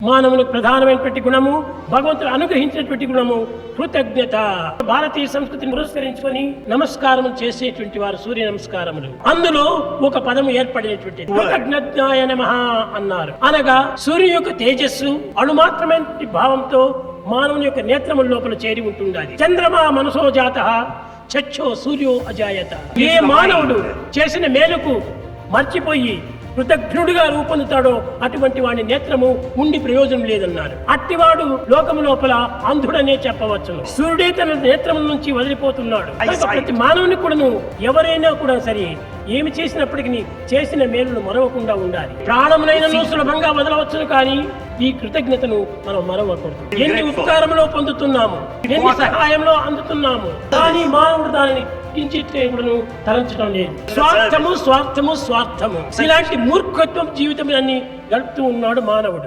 మానవునికి ప్రధానమైనటువంటి గుణము, భగవంతుడు అనుగ్రహించినటువంటి గుణము కృతజ్ఞత. భారతీయ సంస్కృతిని పురస్కరించుకొని నమస్కారం చేసేటువంటి వారు సూర్య నమస్కారములు. అందులో ఒక పదము ఏర్పడినటువంటి కృతజ్ఞాయ నమః అన్నారు. అనగా సూర్యుని యొక్క తేజస్సు అణుమాత్రమైన భావంతో మానవుని యొక్క నేత్రముల లోపల చేరి ఉంటుండాలి. చంద్రమా మనసో జాతః చక్షో సూర్యో అజాయత. ఏ మానవుడు చేసిన మేలుకు మర్చిపోయి కృతజ్ఞుడిగా రూపొందుతాడో అటువంటి వాడి నేత్రము ఉండి ప్రయోజనం లేదన్నారు. అట్టివాడు లోకము లోపల అంధుడనే చెప్పవచ్చు. సూర్యుడే తన నేత్రముల నుంచి వదిలిపోతున్నాడు. ప్రతి మానవుని కూడాను ఎవరైనా కూడా సరే ఏమి చేసినప్పటికీ చేసిన మేలును మరవకుండా ఉండాలి. ప్రాణమునైనను సులభంగా వదలవచ్చును, కానీ ఈ కృతజ్ఞతను మనం మరవకూడదు. ఎన్ని ఉపకారంలో పొందుతున్నాము, ఎన్ని సహాయంలో అందుతున్నాము, కానీ మానవుడు దానిని కించిత్తేను తలంచడం లేదు. స్వార్థము స్వార్థము స్వార్థము ఇలాంటి మూర్ఖత్వం జీవితం గడుపుతూ ఉన్నాడు మానవుడు.